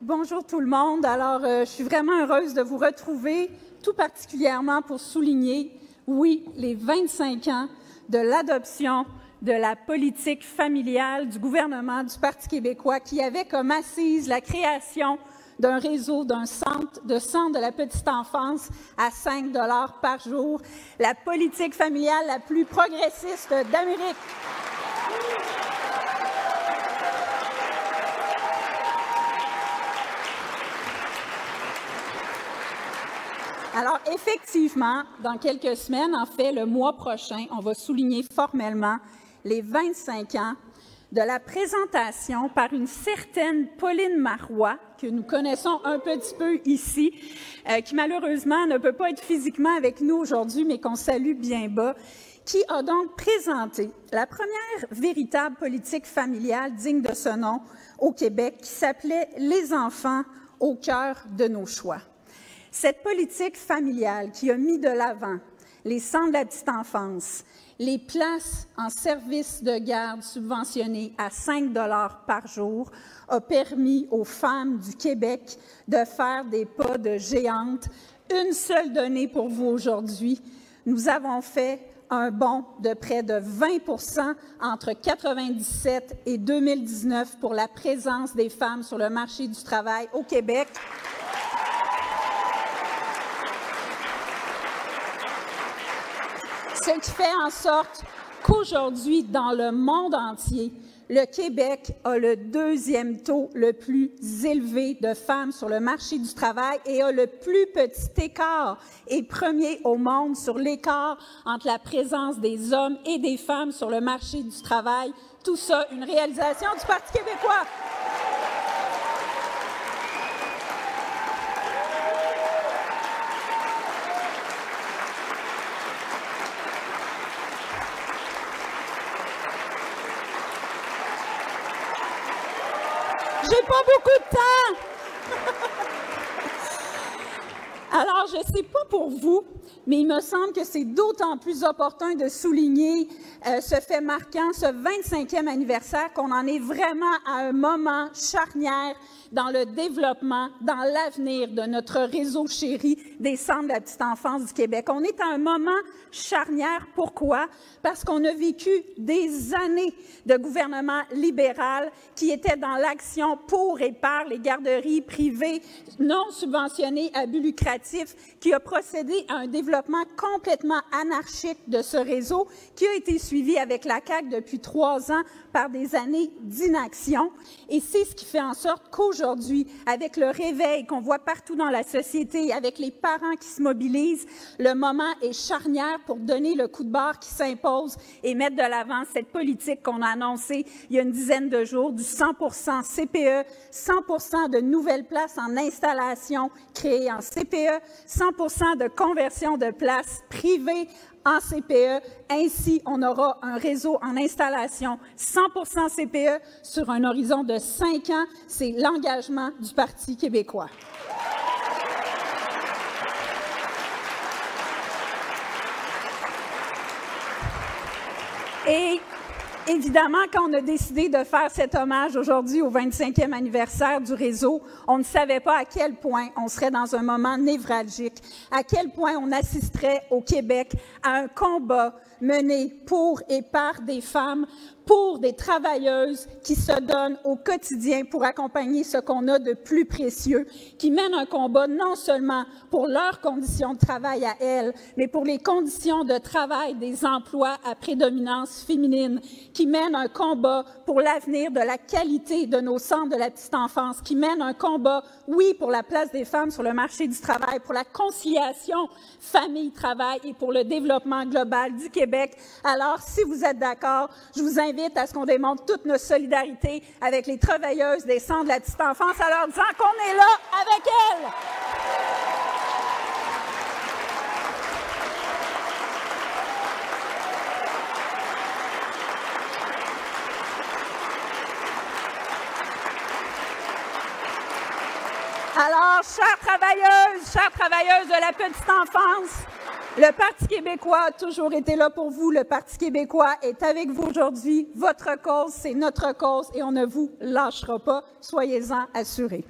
Bonjour tout le monde. Alors, je suis vraiment heureuse de vous retrouver, tout particulièrement pour souligner, oui, les 25 ans de l'adoption de la politique familiale du gouvernement du Parti québécois qui avait comme assise la création d'un réseau d'un centre de la petite enfance à 5 $ par jour, la politique familiale la plus progressiste d'Amérique. Alors, effectivement, dans quelques semaines, en fait, le mois prochain, on va souligner formellement les 25 ans de la présentation par une certaine Pauline Marois, que nous connaissons un petit peu ici, qui malheureusement ne peut pas être physiquement avec nous aujourd'hui, mais qu'on salue bien bas, qui a donc présenté la première véritable politique familiale digne de ce nom au Québec, qui s'appelait « Les enfants au cœur de nos choix ». Cette politique familiale qui a mis de l'avant les centres de la petite enfance, les places en service de garde subventionnées à 5 $ par jour, a permis aux femmes du Québec de faire des pas de géantes. Une seule donnée pour vous aujourd'hui, nous avons fait un bond de près de 20 % entre 1997 et 2019 pour la présence des femmes sur le marché du travail au Québec. Ce qui fait en sorte qu'aujourd'hui, dans le monde entier, le Québec a le deuxième taux le plus élevé de femmes sur le marché du travail et a le plus petit écart et premier au monde sur l'écart entre la présence des hommes et des femmes sur le marché du travail. Tout ça, une réalisation du Parti québécois. J'ai pas beaucoup de temps! Alors, je ne sais pas pour vous, mais il me semble que c'est d'autant plus opportun de souligner ce fait marquant, ce 25e anniversaire, qu'on en est vraiment à un moment charnière dans le développement, dans l'avenir de notre réseau chéri des centres de la petite enfance du Québec. On est à un moment charnière. Pourquoi? Parce qu'on a vécu des années de gouvernement libéral qui était dans l'action pour et par les garderies privées non subventionnées à but lucratif, qui a procédé à un développement complètement anarchique de ce réseau, qui a été suivi avec la CAQ depuis 3 ans par des années d'inaction. Et c'est ce qui fait en sorte qu'aujourd'hui, avec le réveil qu'on voit partout dans la société, avec les parents qui se mobilisent, le moment est charnière pour donner le coup de barre qui s'impose et mettre de l'avant cette politique qu'on a annoncée il y a une dizaine de jours, du 100 % CPE, 100 % de nouvelles places en installation créées en CPE, 100 % de conversion de places privées en CPE. Ainsi, on aura un réseau en installation 100 % CPE sur un horizon de 5 ans. C'est l'engagement du Parti québécois. Et évidemment, quand on a décidé de faire cet hommage aujourd'hui au 25e anniversaire du réseau, on ne savait pas à quel point on serait dans un moment névralgique, à quel point on assisterait au Québec à un combat mené pour et par des femmes, pour des travailleuses qui se donnent au quotidien pour accompagner ce qu'on a de plus précieux, qui mènent un combat non seulement pour leurs conditions de travail à elles, mais pour les conditions de travail des emplois à prédominance féminine, qui mènent un combat pour l'avenir de la qualité de nos centres de la petite enfance, qui mènent un combat, oui, pour la place des femmes sur le marché du travail, pour la conciliation famille-travail et pour le développement global du Québec. Alors, si vous êtes d'accord, je vous invite à ce qu'on démontre toute notre solidarité avec les travailleuses des centres de la petite enfance en leur disant qu'on est là avec elles. Alors, chères travailleuses de la petite enfance, le Parti québécois a toujours été là pour vous. Le Parti québécois est avec vous aujourd'hui. Votre cause, c'est notre cause et on ne vous lâchera pas. Soyez-en assurés.